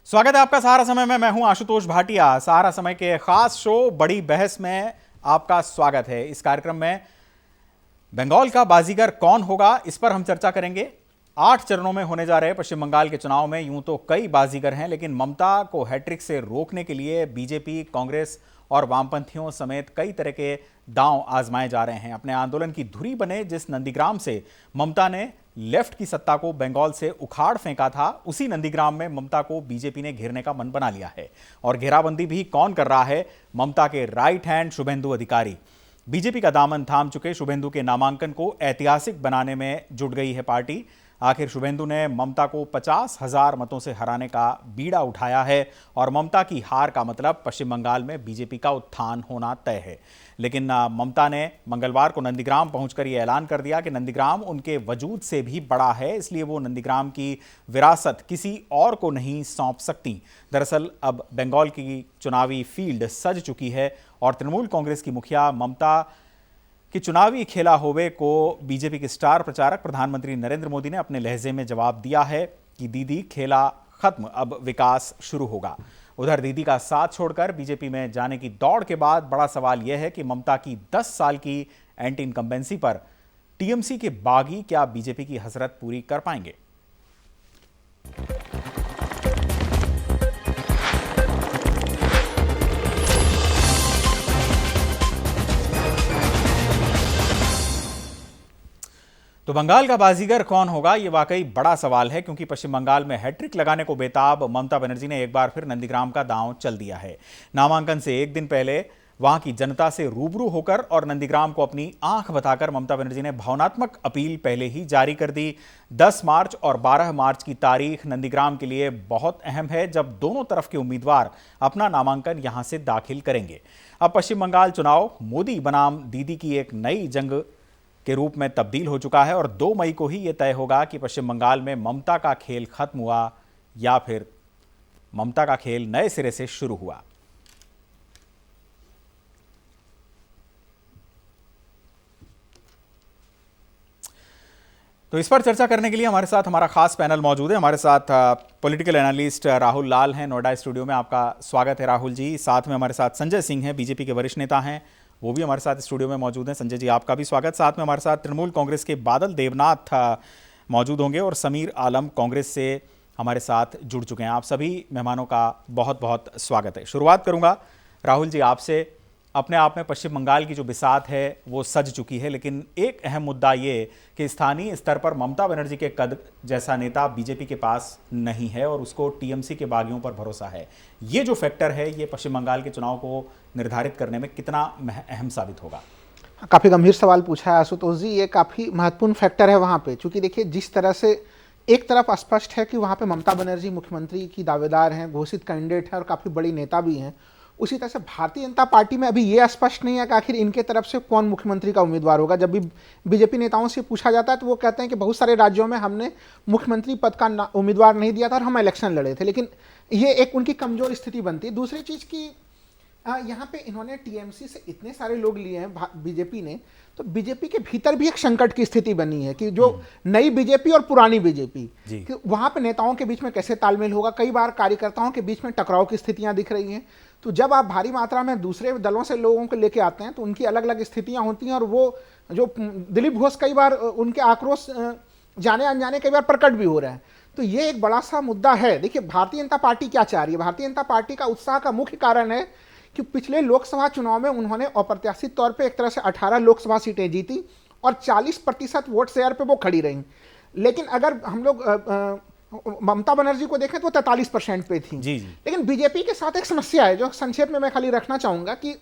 स्वागत है आपका सहारा समय में। मैं हूं आशुतोष भाटिया। सहारा समय के खास शो बड़ी बहस में आपका स्वागत है। इस कार्यक्रम में बंगाल का बाजीगर कौन होगा, इस पर हम चर्चा करेंगे। 8 चरणों में होने जा रहे पश्चिम बंगाल के चुनाव में यूं तो कई बाजीगर हैं, लेकिन ममता को हैट्रिक से रोकने के लिए बीजेपी, कांग्रेस और वामपंथियों समेत कई तरह के दांव आजमाए जा रहे हैं। अपने आंदोलन की धुरी बने जिस नंदीग्राम से ममता ने लेफ्ट की सत्ता को बंगाल से उखाड़ फेंका था, उसी नंदीग्राम में ममता को बीजेपी ने घेरने का मन बना लिया है। और घेराबंदी भी कौन कर रहा है? ममता के राइट हैंड शुभेंदु अधिकारी। बीजेपी का दामन थाम चुके शुभेंदु के नामांकन को ऐतिहासिक बनाने में जुट गई है पार्टी। आखिर शुभेंदु ने ममता को 50,000 मतों से हराने का बीड़ा उठाया है और ममता की हार का मतलब पश्चिम बंगाल में बीजेपी का उत्थान होना तय है। लेकिन ममता ने मंगलवार को नंदीग्राम पहुंचकर यह ऐलान कर दिया कि नंदीग्राम उनके वजूद से भी बड़ा है, इसलिए वो नंदीग्राम की विरासत किसी और को नहीं सौंप सकती। दरअसल अब बंगाल की चुनावी फील्ड सज चुकी है और तृणमूल कांग्रेस की मुखिया ममता कि चुनावी खेला होवे को बीजेपी के स्टार प्रचारक प्रधानमंत्री नरेंद्र मोदी ने अपने लहजे में जवाब दिया है कि दीदी खेला खत्म, अब विकास शुरू होगा। उधर दीदी का साथ छोड़कर बीजेपी में जाने की दौड़ के बाद बड़ा सवाल यह है कि ममता की 10 साल की एंटी इनकम्बेंसी पर टीएमसी के बागी क्या बीजेपी की हसरत पूरी कर पाएंगे? तो बंगाल का बाजीगर कौन होगा, यह वाकई बड़ा सवाल है, क्योंकि पश्चिम बंगाल में हैट्रिक लगाने को बेताब ममता बनर्जी ने एक बार फिर नंदीग्राम का दांव चल दिया है। नामांकन से एक दिन पहले वहां की जनता से रूबरू होकर और नंदीग्राम को अपनी आंख बताकर ममता बनर्जी ने भावनात्मक अपील पहले ही जारी कर दी। 10 मार्च और 12 मार्च की तारीख नंदीग्राम के लिए बहुत अहम है, जब दोनों तरफ के उम्मीदवार अपना नामांकन यहां से दाखिल करेंगे। अब पश्चिम बंगाल चुनाव मोदी बनाम दीदी की एक नई जंग के रूप में तब्दील हो चुका है और 2 मई को ही यह तय होगा कि पश्चिम बंगाल में ममता का खेल खत्म हुआ या फिर ममता का खेल नए सिरे से शुरू हुआ। तो इस पर चर्चा करने के लिए हमारे साथ हमारा खास पैनल मौजूद है। हमारे साथ पॉलिटिकल एनालिस्ट राहुल लाल हैं, नोएडा स्टूडियो में। आपका स्वागत है राहुल जी। साथ में हमारे साथ संजय सिंह हैं, बीजेपी के वरिष्ठ नेता हैं, वो भी हमारे साथ स्टूडियो में मौजूद हैं। संजय जी, आपका भी स्वागत। साथ में हमारे साथ तृणमूल कांग्रेस के बादल देवनाथ मौजूद होंगे और समीर आलम कांग्रेस से हमारे साथ जुड़ चुके हैं। आप सभी मेहमानों का बहुत बहुत स्वागत है। शुरुआत करूंगा राहुल जी आपसे। अपने आप में पश्चिम बंगाल की जो बिसात है वो सज चुकी है, लेकिन एक अहम मुद्दा ये कि स्थानीय स्तर पर ममता बनर्जी के कद जैसा नेता बीजेपी के पास नहीं है और उसको टीएमसी के बागियों पर भरोसा है। ये जो फैक्टर है, ये पश्चिम बंगाल के चुनाव को निर्धारित करने में कितना अहम साबित होगा? काफ़ी गंभीर सवाल पूछा है आशुतोष जी। ये काफ़ी महत्वपूर्ण फैक्टर है वहाँ पे, क्योंकि देखिए जिस तरह से एक तरफ स्पष्ट है कि वहाँ पे ममता बनर्जी मुख्यमंत्री की दावेदार हैं, घोषित कैंडिडेट है और काफ़ी बड़ी नेता भी हैं, उसी तरह से भारतीय जनता पार्टी में अभी ये स्पष्ट नहीं है कि आखिर इनके तरफ से कौन मुख्यमंत्री का उम्मीदवार होगा। जब भी बीजेपी नेताओं से पूछा जाता है तो वो कहते हैं कि बहुत सारे राज्यों में हमने मुख्यमंत्री पद का उम्मीदवार नहीं दिया था और हम इलेक्शन लड़े थे, लेकिन ये एक उनकी कमजोर स्थिति बनती है। दूसरी चीज़ की यहाँ पे इन्होंने टीएमसी से इतने सारे लोग लिए हैं बीजेपी ने, तो बीजेपी के भीतर भी एक संकट की स्थिति बनी है कि जो नई बीजेपी और पुरानी बीजेपी, वहाँ पे नेताओं के बीच में कैसे तालमेल होगा। कई बार कार्यकर्ताओं के बीच में टकराव की स्थितियाँ दिख रही हैं। तो जब आप भारी मात्रा में दूसरे दलों से लोगों को लेके आते हैं तो उनकी अलग अलग स्थितियाँ होती हैं और वो जो दिलीप घोष कई बार उनके आक्रोश जाने अनजाने कई बार प्रकट भी हो रहे हैं। तो ये एक बड़ा सा मुद्दा है। देखिए भारतीय जनता पार्टी क्या चाह रही है। भारतीय जनता पार्टी का उत्साह का मुख्य कारण है कि पिछले लोकसभा चुनाव में उन्होंने अप्रत्याशित तौर पे एक तरह से 18 लोकसभा सीटें जीती और 40% वोट शेयर पे वो खड़ी रहीं। लेकिन अगर हम लोग ममता बनर्जी को देखें तो 43% पे थी। जी। लेकिन बीजेपी के साथ एक समस्या है जो संक्षेप में मैं खाली रखना चाहूंगा कि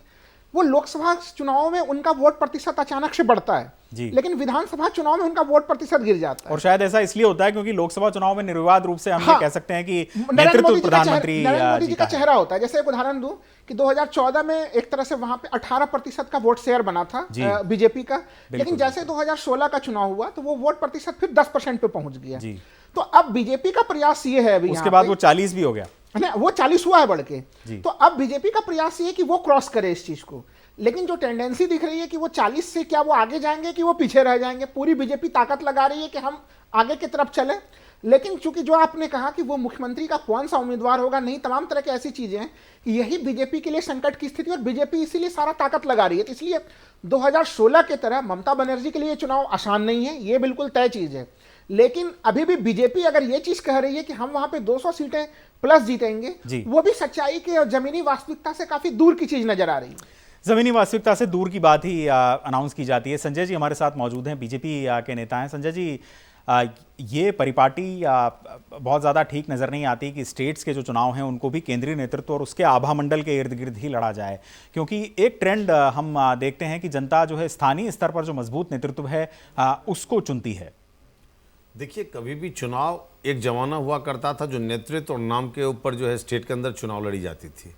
वो लोकसभा चुनाव में उनका वोट प्रतिशत अचानक से बढ़ता है, लेकिन विधानसभा चुनाव में उनका वोट प्रतिशत गिर जाता है। और शायद ऐसा इसलिए होता है क्योंकि लोकसभा चुनाव में निर्विवाद रूप से हम ये कह सकते हैं कि नेतृत्व प्रधानमंत्री नरेंद्र मोदी जी का चेहरा होता है। जैसे एक उदाहरण दूं कि 2014 में एक तरह से वहां पे 18% का वोट शेयर बना था बीजेपी का, लेकिन जैसे 2016 का चुनाव हुआ तो वो वोट प्रतिशत फिर 10% पे पहुंच गया। तो अब बीजेपी का प्रयास ये है, अभी उसके बाद वो 40 भी हो गया, वो 40 हुआ है बढ़ के। तो अब बीजेपी का प्रयास ये है कि वो क्रॉस करे इस चीज को, लेकिन जो टेंडेंसी दिख रही है कि वो 40 से क्या वो आगे जाएंगे कि वो पीछे रह जाएंगे। पूरी बीजेपी ताकत लगा रही है कि हम आगे की तरफ चले, लेकिन चूंकि जो आपने कहा कि वो मुख्यमंत्री का कौन सा उम्मीदवार होगा, नहीं, तमाम तरह की ऐसी चीजें हैं कि यही बीजेपी के लिए संकट की स्थिति, और बीजेपी इसीलिए सारा ताकत लगा रही है। तो इसलिए 2016 की तरह ममता बनर्जी के लिए ये चुनाव आसान नहीं है, ये बिल्कुल तय चीज है। लेकिन अभी भी बीजेपी अगर ये चीज कह रही है कि हम वहां पे 200 सीटें प्लस जीतेंगे, वो भी सच्चाई के और जमीनी वास्तविकता से काफी दूर की चीज नजर आ रही है। जमीनी वास्तविकता से दूर की बात ही अनाउंस की जाती है। संजय जी हमारे साथ मौजूद हैं, बीजेपी के नेता हैं। संजय जी, ये परिपाटी बहुत ज़्यादा ठीक नज़र नहीं आती कि स्टेट्स के जो चुनाव हैं उनको भी केंद्रीय नेतृत्व और उसके आभा मंडल के इर्द गिर्द ही लड़ा जाए, क्योंकि एक ट्रेंड हम देखते हैं कि जनता जो है स्थानीय स्तर पर जो मजबूत नेतृत्व है उसको चुनती है। देखिए, कभी भी चुनाव एक जमाना हुआ करता था जो नेतृत्व और नाम के ऊपर जो है स्टेट के अंदर चुनाव लड़ी जाती थी।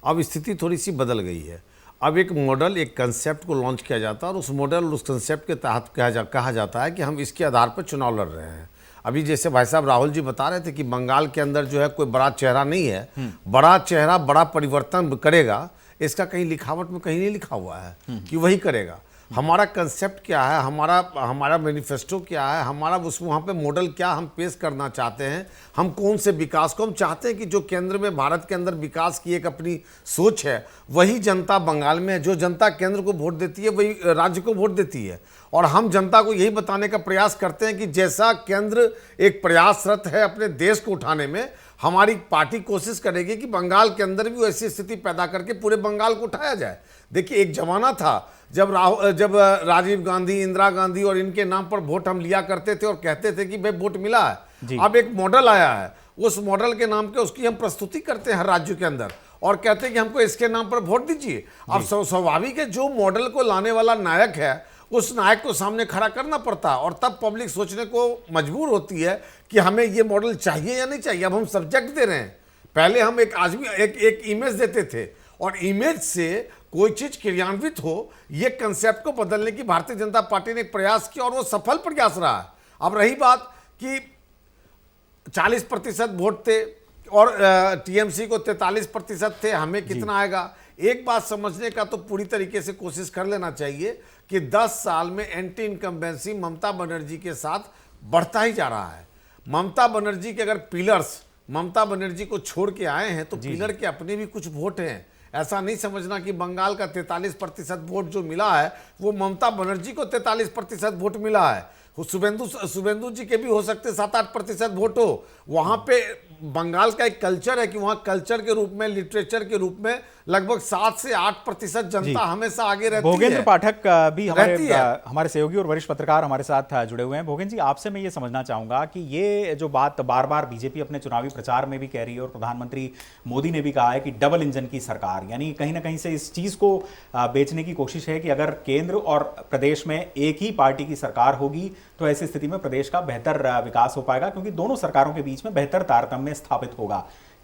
अब स्थिति थोड़ी सी बदल गई है। अब एक मॉडल, एक कंसेप्ट को लॉन्च किया जाता है और उस मॉडल और उस कंसेप्ट के तहत कहा जाता है कि हम इसके आधार पर चुनाव लड़ रहे हैं। अभी जैसे भाई साहब राहुल जी बता रहे थे कि बंगाल के अंदर जो है कोई बड़ा चेहरा नहीं है, बड़ा चेहरा बड़ा परिवर्तन करेगा, इसका कहीं लिखावट में कहीं नहीं लिखा हुआ है कि वही करेगा। हमारा कंसेप्ट क्या है, हमारा मैनिफेस्टो क्या है, हमारा उस वहाँ पे मॉडल क्या हम पेश करना चाहते हैं, हम कौन से विकास को हम चाहते हैं कि जो केंद्र में भारत के अंदर विकास की एक अपनी सोच है, वही जनता बंगाल में है। जो जनता केंद्र को वोट देती है वही राज्य को वोट देती है। और हम जनता को यही बताने का प्रयास करते हैं कि जैसा केंद्र एक प्रयासरत है अपने देश को उठाने में, हमारी पार्टी कोशिश करेगी कि बंगाल के अंदर भी ऐसी स्थिति पैदा करके पूरे बंगाल को उठाया जाए। देखिए, एक जमाना था जब राजीव गांधी, इंदिरा गांधी और इनके नाम पर वोट हम लिया करते थे और कहते थे कि भाई वोट मिला है। अब एक मॉडल आया है, उस मॉडल के नाम के उसकी हम प्रस्तुति करते हैं हर राज्य के अंदर और कहते हैं कि हमको इसके नाम पर वोट दीजिए। अब स्वाभाविक है, जो मॉडल को लाने वाला नायक है उस नायक को सामने खड़ा करना पड़ता है और तब पब्लिक सोचने को मजबूर होती है कि हमें ये मॉडल चाहिए या नहीं चाहिए। अब हम सब्जेक्ट दे रहे हैं, पहले हम एक आदमी एक इमेज देते थे और इमेज से कोई चीज क्रियान्वित हो, ये कंसेप्ट को बदलने की भारतीय जनता पार्टी ने एक प्रयास किया और वो सफल प्रयास रहा है। अब रही बात कि 40% वोट थे और टीएमसी को 43% थे, हमें कितना आएगा? एक बात समझने का तो पूरी तरीके से कोशिश कर लेना चाहिए कि 10 साल में एंटी इनकम्बेंसी ममता बनर्जी के साथ बढ़ता ही जा रहा है। ममता बनर्जी के अगर पिलर्स ममता बनर्जी को छोड़ के आए हैं तो पिलर के अपने भी कुछ वोट हैं। ऐसा नहीं समझना कि बंगाल का 43% वोट जो मिला है वो ममता बनर्जी को 43% वोट मिला है। शुभेंदु जी के भी हो सकते 7-8% वोट हो। वहां पे बंगाल का एक कल्चर है कि वहां कल्चर के रूप में, लिटरेचर के रूप में लगभग 7 से 8% जनता हमेशा आगे रहती है। भोगेंद्र पाठक भी हमारे सहयोगी और वरिष्ठ पत्रकार हमारे साथ जुड़े हुए हैं। भोगेंद्र जी, आपसे मैं ये समझना चाहूंगा कि ये जो बात बार बार बीजेपी अपने चुनावी प्रचार में भी कह रही है और प्रधानमंत्री मोदी ने भी कहा है कि डबल इंजन की सरकार, यानी कहीं ना कहीं से इस चीज को बेचने की कोशिश है कि अगर केंद्र और प्रदेश में एक ही पार्टी की सरकार होगी तो ऐसी स्थिति में प्रदेश का बेहतर विकास हो पाएगा, क्योंकि दोनों सरकारों के बीच में बेहतर तारतम्य स्थापित होगा।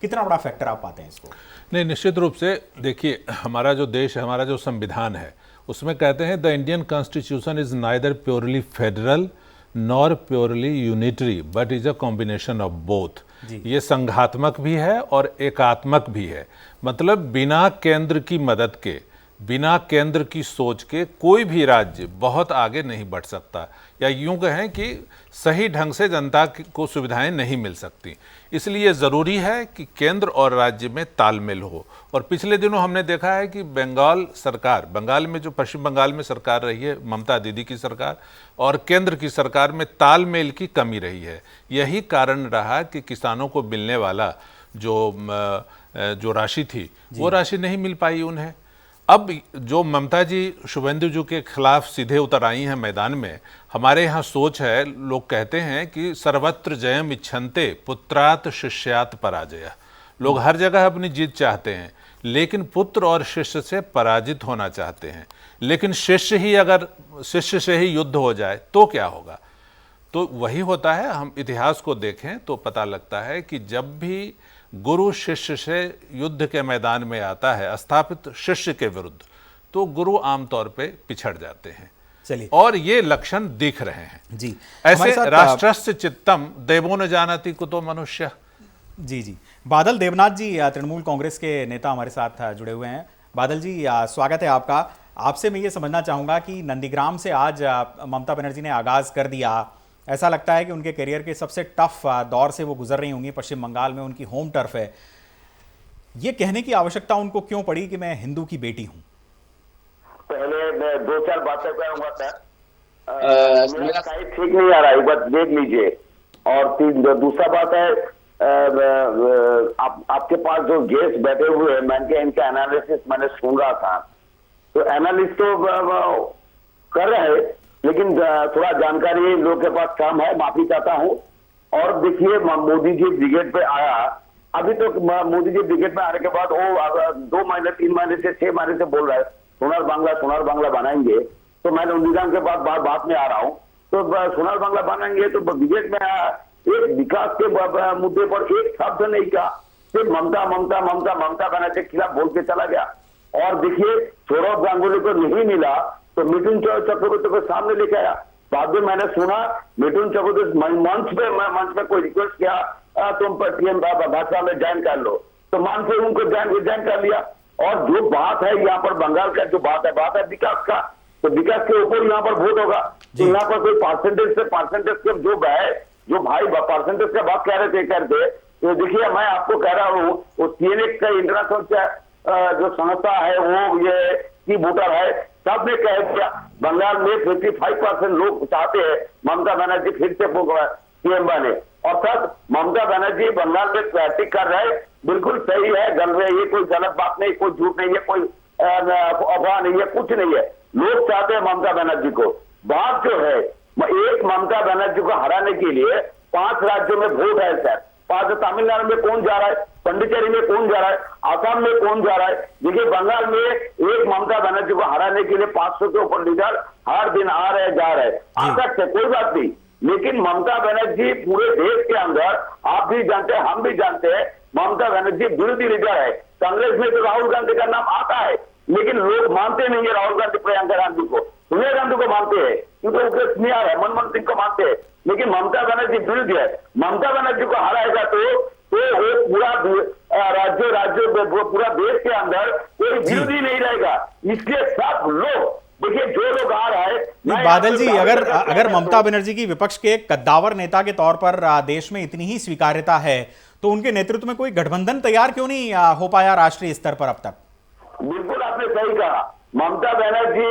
कितना बड़ा फैक्टर आप पाते हैं इसको? नहीं, निश्चित रूप से देखिए, हमारा जो देश है, हमारा जो संविधान है, उसमें कहते हैं the Indian constitution is neither purely federal nor purely unitary but is a combination of both. ये संघात्मक भी है और एकात्मक भी है। मतलब बिना केंद्र की मदद के, बिना केंद्र की सोच के कोई भी राज्य बहुत आगे नहीं बढ़ सकता, या यूं कहें कि सही ढंग से जनता को सुविधाएं नहीं मिल सकती। इसलिए ज़रूरी है कि केंद्र और राज्य में तालमेल हो। और पिछले दिनों हमने देखा है कि बंगाल सरकार, बंगाल में जो पश्चिम बंगाल में सरकार रही है ममता दीदी की सरकार, और केंद्र की सरकार में तालमेल की कमी रही है। यही कारण रहा कि किसानों को मिलने वाला जो राशि थी वो राशि नहीं मिल पाई उन्हें। अब जो ममता जी शुभेंदु जी के खिलाफ सीधे उतर आई हैं मैदान में, हमारे यहाँ सोच है, लोग कहते हैं कि सर्वत्र जयम इच्छन्ते पुत्रात शिष्यात पराजय। लोग हर जगह अपनी जीत चाहते हैं, लेकिन पुत्र और शिष्य से पराजित होना चाहते हैं। लेकिन शिष्य से ही युद्ध हो जाए तो क्या होगा? तो वही होता है। हम इतिहास को देखें तो पता लगता है कि जब भी गुरु शिष्य से युद्ध के मैदान में आता है, स्थापित शिष्य के विरुद्ध, तो गुरु आमतौर पे पिछड़ जाते हैं। चलिए, और ये लक्षण दिख रहे हैं जी। ऐसे राष्ट्रस्य चित्तम देवो न जानति कुतो मनुष्य। जी। बादल देवनाथ जी तृणमूल कांग्रेस के नेता हमारे साथ जुड़े हुए हैं। बादल जी, स्वागत है आपका। आपसे मैं ये समझना चाहूंगा कि नंदीग्राम से आज ममता बनर्जी ने आगाज कर दिया ऐसा लगता है कि उनके करियर के सबसे टफ दौर से वो गुजर रही होंगी। पश्चिम बंगाल में उनकी होम टर्फ है। ये कहने की आवश्यकता उनको क्यों पड़ी कि मैं हिंदू की बेटी हूं? पहले मैं 2-4 बातें करूंगा सर। मेरा साइड ठीक नहीं आ रहा है, एक बार देख लीजिए। और दूसरा बात है, आपके पास जो गेस्ट बैठे हुए हैं, मैंने इनका एनालिसिस मैंने सुन रहा था, तो एनालिस्ट तो कर रहे हैं, लेकिन थोड़ा जानकारी लोग के पास कम है, माफी चाहता हूं। और देखिए, मोदी जी ब्रिगेड पे आया, अभी तो मोदी जी ब्रिगेड में आने के बाद वो 2 महीने 3 महीने से 6 महीने से बोल रहा है सोनार बांग्ला बनाएंगे। तो मैंने निजाम के बाद बात में आ रहा हूँ, तो सोनार बांग्ला बनाएंगे तो ब्रिगेड में एक विकास के मुद्दे पर एक शब्द नहीं कहा, सिर्फ ममता बनर्जी के खिलाफ बोल के चला गया। और देखिए, सौरभ गांगुली को नहीं मिला तो मिथुन चक्रवर्ती को सामने लेके आया। बाद में मैंने सुना मिथुन चक्रवर्ती मंच पे कोई रिक्वेस्ट किया, तुम पीएम भाजपा में ज्वाइन कर लो, तो मान से उनको ज्वाइन कर लिया। और जो बात है यहाँ पर बंगाल का, जो बात है विकास का, तो विकास के ऊपर यहाँ पर वोट होगा। तो यहाँ पर कोई परसेंटेज के जो भाई परसेंटेज का बात कह रहे थे, तो देखिए मैं आपको कह रहा हूँ, वो सीएनएक्स का इंटरनेशनल जो संस्था है, वो ये की वोटर है, सबने कह दिया बंगाल में 55% लोग चाहते हैं ममता बनर्जी फिर से सीएम बने। और सर, ममता बनर्जी बंगाल में प्रैक्टिस कर रहे, बिल्कुल सही है, ये कोई गलत बात नहीं, कोई झूठ नहीं है, कोई अफवाह नहीं है, कुछ नहीं है। लोग चाहते हैं ममता बनर्जी को। बात जो है, एक ममता बनर्जी को हराने के लिए 5 राज्यों में वोट है सर। 5 तमिलनाडु में कौन जा रहा है, पंडिचेरी में कौन जा रहा है, आसाम में कौन जा रहा है। देखिए, बंगाल में एक ममता बनर्जी को हराने के लिए 500 के ऊपर लीडर हर दिन आ रहे जा रहे, आ सकते, कोई बात नहीं। लेकिन ममता बनर्जी पूरे देश के अंदर, आप भी जानते हैं, हम भी जानते हैं, ममता बनर्जी विरोधी लीडर है। कांग्रेस में तो राहुल गांधी का नाम आता है, लेकिन लोग मानते नहीं है राहुल गांधी, प्रियंका गांधी को, सोनिया गांधी को मानते हैं, क्योंकि उनके सीनियर है, मनमोहन सिंह को मानते हैं। लेकिन ममता बनर्जी विरोधी है। ममता बनर्जी को हराएगा तो वो पूरा राज्य पूरा देश के अंदर कोई विरोधी नहीं रहेगा। इसलिए सब लोग, देखिए, जो लोग आ रहा है। बादल जी, अगर ममता बनर्जी की विपक्ष के एक कद्दावर नेता के तौर पर देश में इतनी ही स्वीकार्यता है, तो उनके नेतृत्व में कोई गठबंधन तैयार क्यों नहीं हो पाया राष्ट्रीय स्तर पर अब तक? बिल्कुल आपने सही कहा। ममता बनर्जी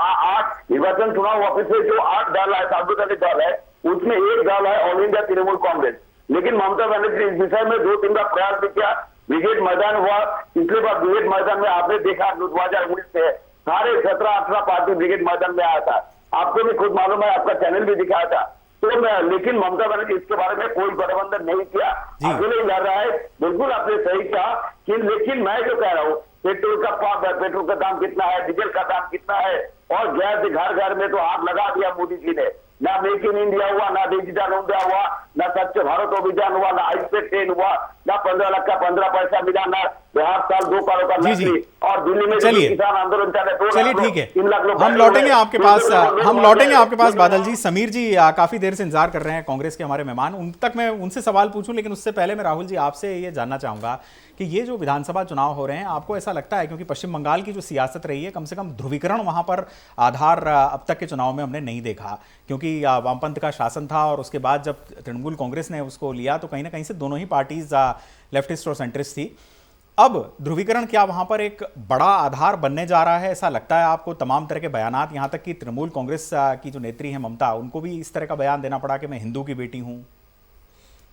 8 निर्वाचन चुनाव ऑफिस से जो 8 दल है, सार्वजनिक दल है, उसमें एक दल है ऑल इंडिया तृणमूल कांग्रेस। लेकिन ममता बनर्जी इस विषय में 2-3 बार प्रयास भी किया। ब्रिगेड मैदान हुआ, पिछले बार ब्रिगेड मैदान में आपने देखा 2019 से सारे 17-18 पार्टी ब्रिगेड मैदान में आया था, आपको भी खुद मालूम है, आपका चैनल भी दिखाया था। तो लेकिन ममता बनर्जी इसके बारे में कोई गठबंधन नहीं किया, अकेले ही लड़ रहा है। बिल्कुल आपने सही कहा कि, लेकिन मैं जो कह रहा हूँ, पेट्रोल का दाम कितना है, डीजल का दाम कितना है, और गैस घर घर में तो हाथ लगा दिया मोदी जी ने। ना मेक इन इंडिया हुआ, ना डिजिटल इंडिया हुआ, ना स्वच्छ भारत अभियान हुआ, ना हाईस्पीड ट्रेन हुआ, ना 15 लाख का 15 पैसा मिला, ना हर साल 2 करोड़ का नौकरी। और दिल्ली में किसान आंदोलन चले, चलिए ठीक है, हम लौटेंगे आपके पास बादल जी। समीर जी काफी देर से इंतजार कर रहे हैं, कांग्रेस के हमारे मेहमान, उन तक मैं उनसे सवाल पूछूं, लेकिन उससे पहले मैं राहुल जी आपसे ये जानना चाहूंगा कि ये जो विधानसभा चुनाव हो रहे हैं, आपको ऐसा लगता है, क्योंकि पश्चिम बंगाल की जो सियासत रही है, कम से कम ध्रुवीकरण वहां पर आधार अब तक के चुनाव में हमने नहीं देखा, क्योंकि वामपंथ का शासन था, और उसके बाद जब तृणमूल कांग्रेस ने उसको लिया तो कहीं ना कहीं से दोनों ही पार्टीज लेफ्टिस्ट और सेंट्रिस्ट थी। अब ध्रुवीकरण क्या वहां पर एक बड़ा आधार बनने जा रहा है, ऐसा लगता है आपको? तमाम तरह के बयानात, यहां तक कि तृणमूल कांग्रेस की जो नेत्री है ममता, उनको भी इस तरह का बयान देना पड़ा कि मैं हिंदू की बेटी हूं।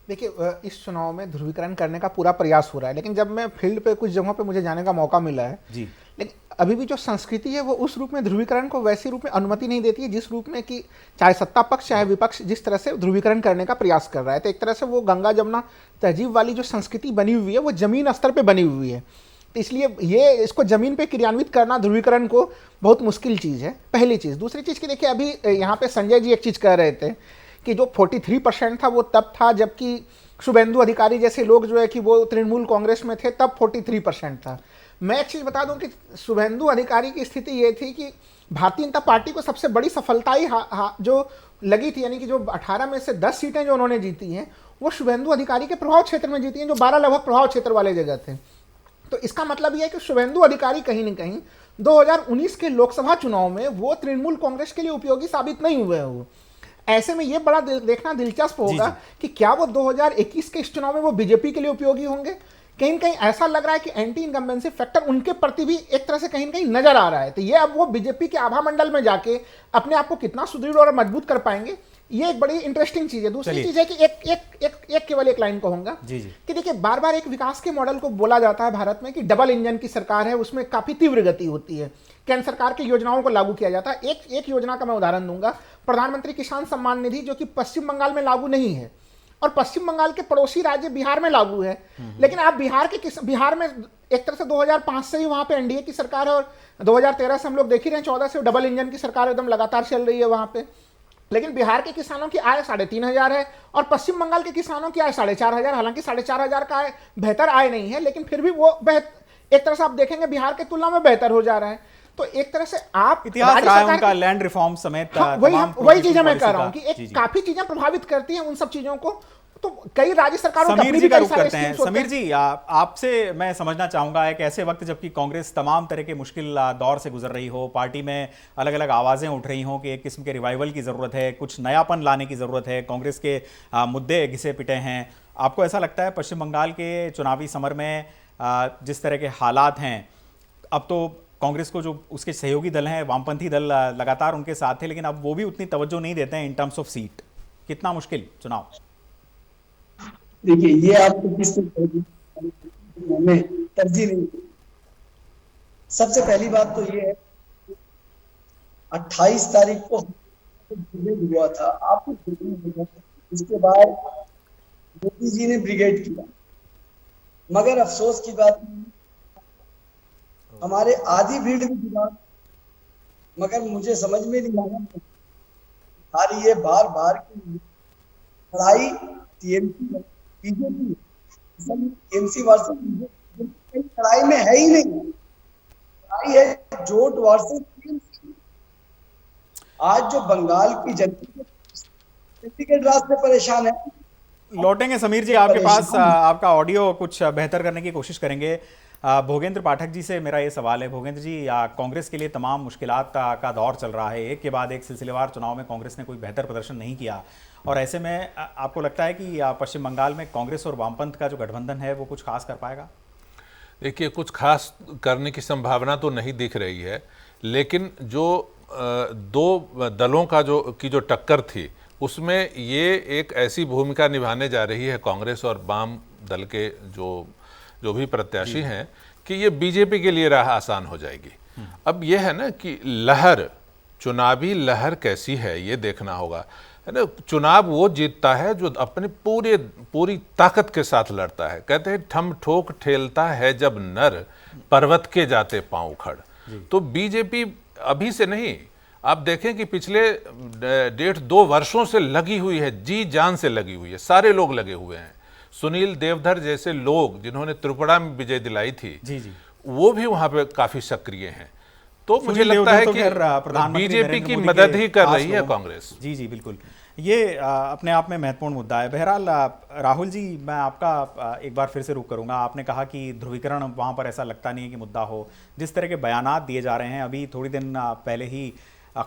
देखिए, इस चुनाव में ध्रुवीकरण करने का पूरा प्रयास हो रहा है, लेकिन जब मैं फील्ड पे कुछ जगहों पे मुझे जाने का मौका मिला है जी, लेकिन अभी भी जो संस्कृति है वो उस रूप में ध्रुवीकरण को वैसे रूप में अनुमति नहीं देती है जिस रूप में कि चाहे सत्ता पक्ष चाहे विपक्ष जिस तरह से ध्रुवीकरण करने का प्रयास कर रहा है। तो एक तरह से वो गंगा जमुना तहजीब वाली जो संस्कृति बनी हुई है वो जमीन स्तर पे बनी हुई है, तो इसलिए ये इसको जमीन पे क्रियान्वित करना ध्रुवीकरण को बहुत मुश्किल चीज़ है, पहली चीज़। दूसरी चीज़ की देखिए, अभी यहाँ पे संजय जी एक चीज़ कह रहे थे कि जो 43% था वो तब था जबकि शुभेंदु अधिकारी जैसे लोग जो है कि वो तृणमूल कांग्रेस में थे, तब 43% था। मैं एक चीज़ बता दूं कि शुभेंदु अधिकारी की स्थिति ये थी कि भारतीय जनता पार्टी को सबसे बड़ी सफलता ही जो लगी थी, यानी कि जो 18 में से 10 सीटें जो उन्होंने जीती हैं वो शुभेंदु अधिकारी के प्रभाव क्षेत्र में जीती हैं, जो 12 लगभग प्रभाव क्षेत्र वाले जगह थे। तो इसका मतलब यह है कि शुभेंदु अधिकारी कहीं ना कहीं 2019 के लोकसभा चुनाव में वो तृणमूल कांग्रेस के लिए उपयोगी साबित नहीं हुए हो। ऐसे में ये बड़ा देखना दिलचस्प होगा कि क्या वो 2021 के इस चुनाव में वो बीजेपी के लिए उपयोगी होंगे। कहीं न कहीं ऐसा लग रहा है कि एंटी इनकम्बेंसी फैक्टर उनके प्रति भी एक तरह से कहीं न कहीं नजर आ रहा है। तो ये अब वो बीजेपी के आभा मंडल में जाके अपने आप को कितना सुदृढ़ और मजबूत कर पाएंगे, ये एक बड़ी इंटरेस्टिंग चीज है। दूसरी चीज है कि एक केवल एक लाइन कहूंगा कि देखिए, बार बार एक विकास के मॉडल को बोला जाता है भारत में कि डबल इंजन की सरकार है, उसमें काफी तीव्र गति होती है, केंद्र सरकार की योजनाओं को लागू किया जाता है। एक योजना का मैं उदाहरण दूंगा, प्रधानमंत्री किसान सम्मान निधि, जो कि पश्चिम बंगाल में लागू नहीं है और पश्चिम बंगाल के पड़ोसी राज्य बिहार में लागू है। लेकिन आप बिहार में एक तरह से 2005 से ही वहां पे एनडीए की सरकार है और 2013 से हम लोग देख ही रहे हैं, 14 से डबल इंजन की सरकार एकदम लगातार चल रही है वहां पे। लेकिन बिहार के किसानों की आय 3,500 है और पश्चिम बंगाल के किसानों की आय 4,500। हालांकि 4,500 का आय बेहतर आय नहीं है, लेकिन फिर भी वो एक तरह से आप देखेंगे बिहार के तुलना में बेहतर हो जा रहा है। तो एक तरह से आप इतिहास रहा है उनका लैंड रिफॉर्म समेत वही चीजें मैं कह रहा हूं कि एक काफी चीजें प्रभावित करती हैं उन सब चीजों को। तो कई राज्य सरकारों समीर जी का रुख करते हैं। समीर जी, आपसे मैं समझना चाहूंगा, एक ऐसे वक्त जबकि कांग्रेस तमाम तरह के मुश्किल दौर से गुजर रही हो, पार्टी में अलग अलग आवाजें उठ रही हों कि एक किस्म के रिवाइवल की जरूरत है, कुछ नयापन लाने की जरूरत है, कांग्रेस के मुद्दे घिसे पिटे हैं, आपको ऐसा लगता है पश्चिम बंगाल के चुनावी समर में जिस तरह के हालात हैं, अब तो कांग्रेस को जो उसके सहयोगी दल हैं, वामपंथी दल लगातार उनके साथ थे, लेकिन अब वो भी उतनी तवज्जो नहीं देते हैं इन टर्म्स ऑफ सीट, कितना मुश्किल चुनाव? देखिए, ये आपको किसको हमें तरजीह नहीं। सबसे पहली बात तो ये है, 28 तारीख को हुआ था, आपको इसके बाद मोदी जी ने ब्रिगेड किया, मगर अफसोस की बात हमारे आधी भीड़ भी दिमाग, मगर मुझे समझ में नहीं आया सारी ये बार बार की लड़ाई टीएमसी बीजेपी टीएमसी वर्सेस लड़ाई में है ही नहीं, लड़ाई है जोट वर्सेस टीएमसी। आज जो बंगाल की जनता के रास्ते परेशान है। लौटेंगे समीर जी आपके पास, आपका ऑडियो कुछ बेहतर करने की कोशिश करेंगे। भोगेंद्र पाठक जी से मेरा ये सवाल है। भोगेंद्र जी, कांग्रेस के लिए तमाम मुश्किलात का दौर चल रहा है, एक के बाद एक सिलसिलेवार चुनाव में कांग्रेस ने कोई बेहतर प्रदर्शन नहीं किया, और ऐसे में आपको लगता है कि पश्चिम बंगाल में कांग्रेस और वामपंथ का जो गठबंधन है वो कुछ खास कर पाएगा? देखिए, कुछ खास करने की संभावना तो नहीं दिख रही है, लेकिन जो दो दलों का जो टक्कर थी उसमें ये एक ऐसी भूमिका निभाने जा रही है कांग्रेस और वाम दल के जो भी प्रत्याशी हैं कि ये बीजेपी के लिए राह आसान हो जाएगी। अब ये है ना कि चुनावी लहर कैसी है ये देखना होगा, है ना। चुनाव वो जीतता है जो अपने पूरी ताकत के साथ लड़ता है। कहते हैं ठम ठोक ठेलता है जब नर, पर्वत के जाते पांव उखड़। तो बीजेपी अभी से नहीं, आप देखें कि पिछले 1.5-2 वर्षों से लगी हुई है, जी जान से लगी हुई है, सारे लोग लगे हुए हैं। सुनील देवधर जैसे लोग जिन्होंने त्रिपुरा में विजय दिलाई थी, वो भी वहां पे काफी सक्रिय हैं। तो मुझे लगता है कि बीजेपी की मदद ही कर रही है कांग्रेस। जी बिल्कुल, ये अपने आप में महत्वपूर्ण मुद्दा है। बहरहाल राहुल जी, मैं आपका एक बार फिर से रुख करूंगा। आपने कहा कि ध्रुवीकरण वहां पर ऐसा लगता नहीं है कि मुद्दा हो, जिस तरह के बयानात दिए जा रहे हैं। अभी थोड़ी दिन पहले ही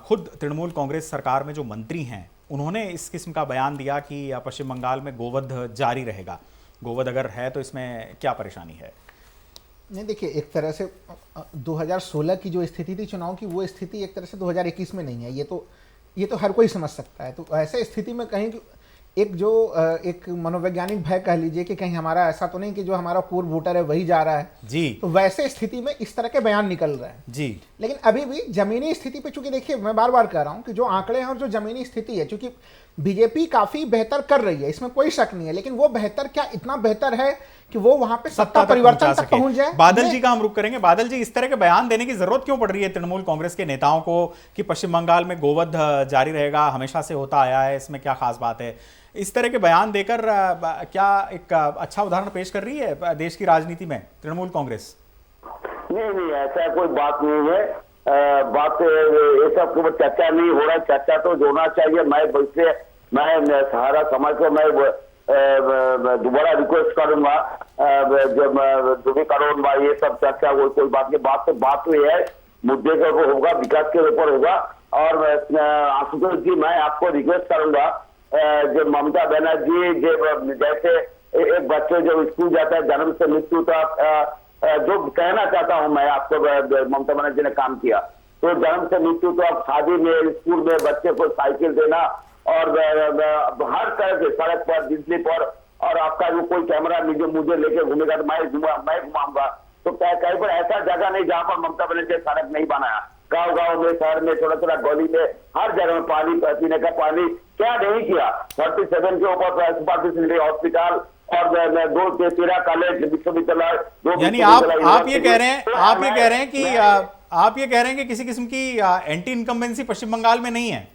खुद तृणमूल कांग्रेस सरकार में जो मंत्री हैं उन्होंने इस किस्म का बयान दिया कि पश्चिम बंगाल में गोवध जारी रहेगा। गोवध अगर है तो इसमें क्या परेशानी है? नहीं, देखिए, एक तरह से 2016 की जो स्थिति थी चुनाव की, वो स्थिति एक तरह से 2021 में नहीं है। ये तो हर कोई समझ सकता है। तो ऐसे स्थिति में कहीं एक मनोवैज्ञानिक भय कह लीजिए कि कहीं हमारा ऐसा तो नहीं कि जो हमारा पूर्व वोटर है वही जा रहा है जी, तो वैसे स्थिति में इस तरह के बयान निकल रहे हैं जी। लेकिन अभी भी जमीनी स्थिति पे, चूंकि देखिए मैं बार बार कह रहा हूं कि जो आंकड़े हैं और जो जमीनी स्थिति है, चूंकि बीजेपी काफी बेहतर कर रही है, इसमें कोई शक नहीं है, लेकिन वो बेहतर क्या इतना बेहतर है कि वो वहां पे सत्ता परिवर्तन तक पहुंच जाए? बादल जी का हम रुख करेंगे। बादल जी, इस तरह के बयान देने की जरूरत क्यों पड़ रही है तृणमूल कांग्रेस के नेताओं को कि पश्चिम बंगाल में गोवध जारी रहेगा, हमेशा से होता आया है, इसमें क्या खास बात है? इस तरह के बयान देकर क्या एक अच्छा उदाहरण पेश कर रही है देश की राजनीति में तृणमूल कांग्रेस? नहीं, ऐसा कोई बात नहीं है। बात ये सब चर्चा नहीं हो रहा है, चर्चा तो होना चाहिए। मैं सहारा समाज को मैं दोबारा रिक्वेस्ट करूंगा, जब ध्रुवीकरण ये सब चर्चा कोई बात नहीं। बात तो ये है, मुद्दे के ऊपर होगा, विकास के ऊपर होगा, और आशुतोष जी, मैं आपको रिक्वेस्ट करूंगा, जो ममता बनर्जी जो जैसे एक बच्चे जो स्कूल जाता है जन्म से मृत्यु तक, जो कहना चाहता हूं मैं आपको, ममता बनर्जी ने काम किया तो जन्म से मृत्यु तो अब शादी में, स्कूल में बच्चे को साइकिल देना और हर तरह के सड़क पर, बिजली पर, और आपका जो कोई कैमरा मुझे लेके घूमेगा तो मैं घुमाऊंगा। तो कहीं पर ऐसा जगह नहीं जहां पर ममता बनर्जी सड़क नहीं बनाया। गांव गांव में, शहर में, थोड़ा थोड़ा गली में, हर जगह में पानी, पीने का पानी क्या नहीं किया। 37 के ऊपर हॉस्पिटल और 13 कॉलेज, विश्वविद्यालय। यानी आप ये कह रहे हैं, आप ये कह रहे हैं कि किसी किस्म की एंटी इनकम्बेंसी पश्चिम बंगाल में नहीं है?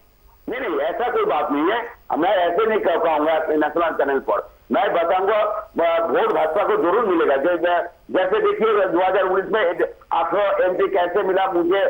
नहीं, ऐसा कोई बात नहीं है। मैं ऐसे नहीं कह पाऊंगा नेशनल चैनल पर। मैं बताऊंगा वोट भाजपा को जरूर मिलेगा। जैसे देखिए 2019 में 8 MP कैसे मिला मुझे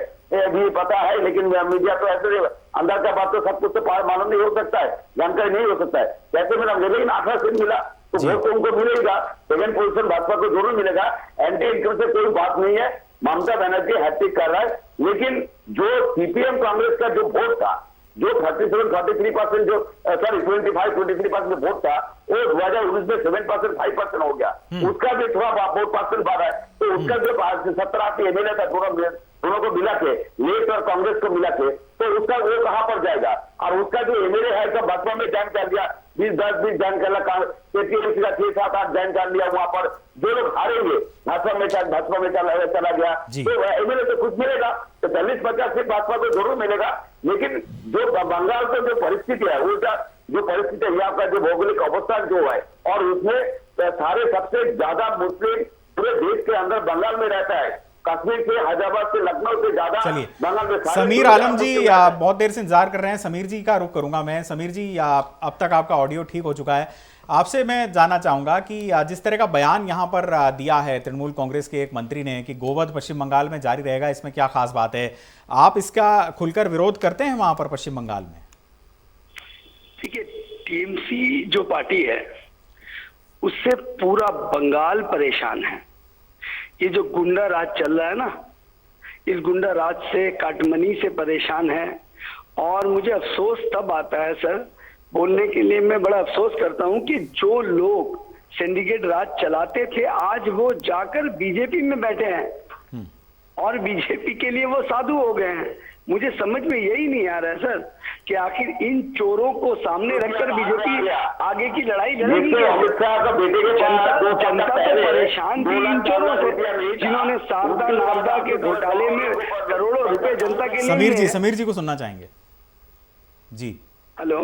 भी पता है, लेकिन मीडिया तो ऐसे अंदर का बात तो सब कुछ तो मालूम नहीं हो सकता है, जानकारी नहीं हो सकता है, कैसे मिला मुझे, लेकिन 18 सीट मिला तो वोट तो उनको मिलेगा। सेकंड पोजीशन भाजपा को जरूर मिलेगा। एंटी इनकम से कोई बात नहीं है। ममता बनर्जी हैट्रिक कर रहा है, लेकिन जो CPM कांग्रेस का जो वोट था, जो 37-43% जो 25-23% वोट था, वो 2019 में 7%, 5% हो गया। उसका भी थोड़ा वोट परसेंट बढ़ा है। तो उसका जो 17 MLA था, दोनों को मिला के, लेफ्ट और कांग्रेस को मिला के, तो उसका वो कहां पर जाएगा? और उसका जो MLA है सब भाजपा में ज्वाइन कर लिया, 10-20 ज्वाइन कर लिया, 6-7-8 ज्वाइन कर लिया। वहां पर जो लोग हारेंगे भाजपा में चला गया, तो MLA तो कुछ मिलेगा, तो 40-50 सीट भाजपा को जरूर मिलेगा। लेकिन जो बंगाल का जो परिस्थिति है, उल्टा जो परिस्थिति है, यहाँ का जो भौगोलिक अवस्था जो है, और उसमें सारे सबसे ज्यादा मुस्लिम पूरे देश के अंदर बंगाल में रहता है। कश्मीर से, हैदराबाद से, लखनऊ से ज्यादा बंगाल में। समीर आलम जी बहुत देर से इंतजार कर रहे हैं, समीर जी का रुख करूंगा मैं। समीर जी, अब तक आपका ऑडियो ठीक हो चुका है। आपसे मैं जानना चाहूंगा कि जिस तरह का बयान यहां पर दिया है तृणमूल कांग्रेस के एक मंत्री ने कि गोवध पश्चिम बंगाल में जारी रहेगा, इसमें क्या खास बात है? आप इसका खुलकर विरोध करते हैं वहां पर पश्चिम बंगाल में? देखिए, टीएमसी जो पार्टी है उससे पूरा बंगाल परेशान है। ये जो गुंडा राज चल रहा है ना, इस गुंडा राज से, काटमनी से परेशान है। और मुझे अफसोस तब आता है सर, बोलने के लिए मैं बड़ा अफसोस करता हूं कि जो लोग सिंडिकेट राज चलाते थे, आज वो जाकर बीजेपी में बैठे हैं और बीजेपी के लिए वो साधु हो गए हैं। मुझे समझ में यही नहीं आ रहा है सर कि आखिर इन चोरों को सामने रखकर बीजेपी आगे की लड़ाई लड़ेगी। जनता तो परेशान थी इन चोरों से, जिन्होंने शारदा नारदा के घोटाले में करोड़ों रुपए जनता के लिए। समीर जी को सुनना चाहेंगे जी। हेलो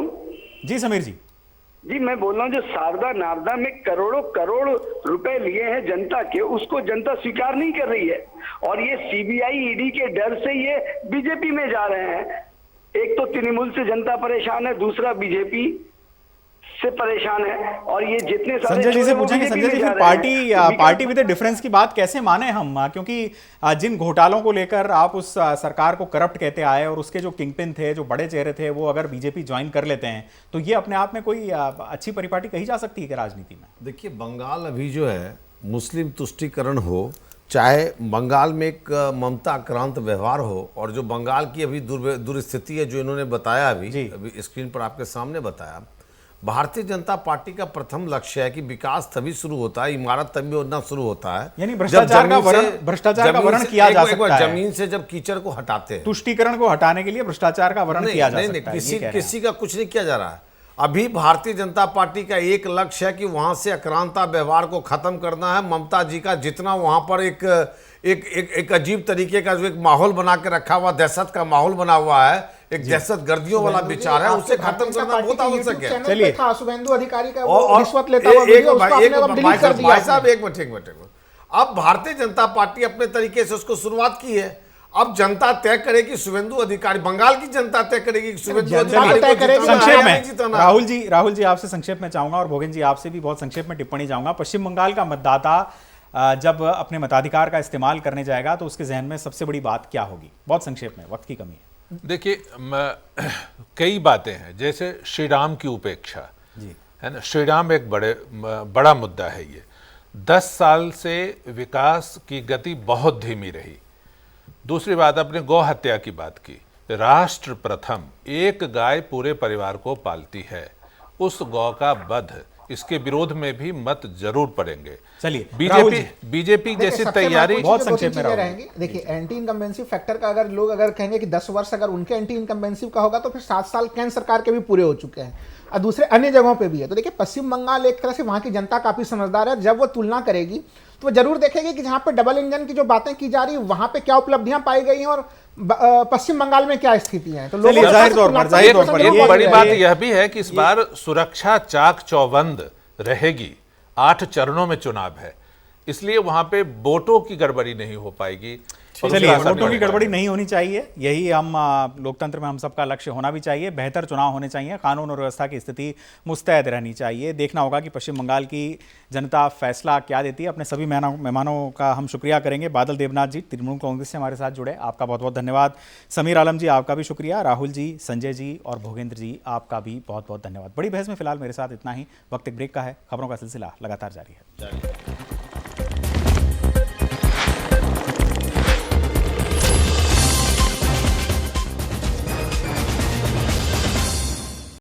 जी समीर जी, मैं बोल रहा हूँ, जो शारदा नारदा में करोड़ रुपए लिए हैं जनता के, उसको जनता स्वीकार नहीं कर रही है। और ये CBI ED के डर से ये बीजेपी में जा रहे हैं। एक तो तृणमूल से जनता परेशान है, दूसरा बीजेपी से परेशान है। और ये जितने सारे संजय जी से पूछेंगे, संजय जी फिर पार्टी विद डिफरेंस की बात कैसे माने हम? क्योंकि जिन घोटालों को लेकर आप उस सरकार को करप्ट कहते आए और उसके जो किंगपिन थे, जो बड़े चेहरे थे, वो अगर बीजेपी ज्वाइन कर लेते हैं तो ये अपने आप में कोई अच्छी परिपाटी कही जा सकती है कि राजनीति में? देखिए, बंगाल अभी जो है मुस्लिम तुष्टीकरण हो, चाहे बंगाल में एक ममता आक्रांत व्यवहार हो, और जो बंगाल की अभी दुर्स्थिति है जो इन्होंने बताया अभी स्क्रीन पर आपके सामने बताया, भारतीय जनता पार्टी का प्रथम लक्ष्य है कि विकास तभी शुरू होता है, इमारत तभी बनना शुरू होता है, यानी भ्रष्टाचार का वर्णन किया जा सकता है। जमीन से जब कीचड़ को हटाते हैं, तुष्टीकरण को हटाने के लिए भ्रष्टाचार का वर्णन किया जा सकता है। किसी का कुछ नहीं किया जा रहा है। अभी भारतीय जनता पार्टी का एक लक्ष्य है कि वहां से आक्रांता व्यवहार को खत्म करना है। ममता जी का जितना वहां पर एक अजीब तरीके का जो एक माहौल बना के रखा हुआ, दहशत का माहौल बना हुआ है, एक दहशत गर्दियों वाला विचार है, उसे खत्म करना बहुत आवश्यक है। चलिए, शुभेंदु अधिकारी का और रिश्वत लेता हुआ वीडियो उसको आपने अब डिलीट कर दिया। भाई साहब एक मिनट। अब भारतीय जनता पार्टी अपने तरीके से उसको शुरुआत की है। अब जनता तय करेगी, शुभेंदु अधिकारी, बंगाल की जनता तय करेगी शुभेंदु अधिकारी तय करेगी। संक्षेप में राहुल जी आपसे संक्षेप में चाहूंगा, और भोगन जी आपसे भी बहुत संक्षेप में टिप्पणी चाहूंगा। पश्चिम बंगाल का मतदाता जब अपने मताधिकार का इस्तेमाल करने जाएगा तो उसके जहन में सबसे बड़ी बात क्या होगी? बहुत संक्षेप में, वक्त की कमी है। देखिए, कई बातें हैं, जैसे श्री राम की उपेक्षा है ना। श्री राम एक बड़ा मुद्दा है। ये 10 साल से विकास की गति बहुत धीमी रही। दूसरी बात, अपने गौ हत्या की बात की। राष्ट्र प्रथम, एक गाय पूरे परिवार को पालती है, उस गौ का वध, इसके विरोध में भी मत जरूर पड़ेंगे। चलिए राहुल जी, बीजेपी देखिए, जैसी सबसे तैयारी महत्वपूर्ण बहुत चीज़ें दो तीन संक्षेप में चीजें रहो। रहेंगी। देखिए एंटी इनकम्बेंसी फैक्टर का अगर लोग अगर कहेंगे कि 10 वर्ष अगर उनके एंटी इनकम्बेंसी का होगा तो फिर 7 साल केंद्र सरकार के भी पूरे हो चुके हैं और दूसरे अन्य जगहों पे भी है। तो देखिए पश्चिम बंगाल एक तरह से वहाँ की जनता काफी समझदार है, जब वो तुलना करेगी तो वो जरूर देखेगी कि जहाँ पे डबल इंजन की जो बातें की जा रही है वहाँ पे क्या उपलब्धियां पाई गई हैं और पश्चिम बंगाल में क्या स्थितियां हैं। तो लोग चलिए, जाहिर तौर पर एक बड़ी ये- बात यह भी है कि इस बार सुरक्षा चाक चौबंद रहेगी। 8 चरणों में चुनाव है, इसलिए वहां पे वोटों की गड़बड़ी नहीं हो पाएगी। और चलिए उसका असर वोटों की पड़ेगा। गड़बड़ी नहीं होनी चाहिए, यही हम लोकतंत्र में हम सबका लक्ष्य होना भी चाहिए। बेहतर चुनाव होने चाहिए, कानून और व्यवस्था की स्थिति मुस्तैद रहनी चाहिए। देखना होगा कि पश्चिम बंगाल की जनता फैसला क्या देती है। अपने सभी मेहमानों का हम शुक्रिया करेंगे। बादल देवनाथ जी तृणमूल कांग्रेस से हमारे साथ जुड़े, आपका बहुत बहुत धन्यवाद। समीर आलम जी आपका भी शुक्रिया। राहुल जी, संजय जी और भोगेंद्र जी आपका भी बहुत बहुत धन्यवाद। बड़ी बहस में फिलहाल मेरे साथ इतना ही। वक्त एक ब्रेक का है, खबरों का सिलसिला लगातार जारी है।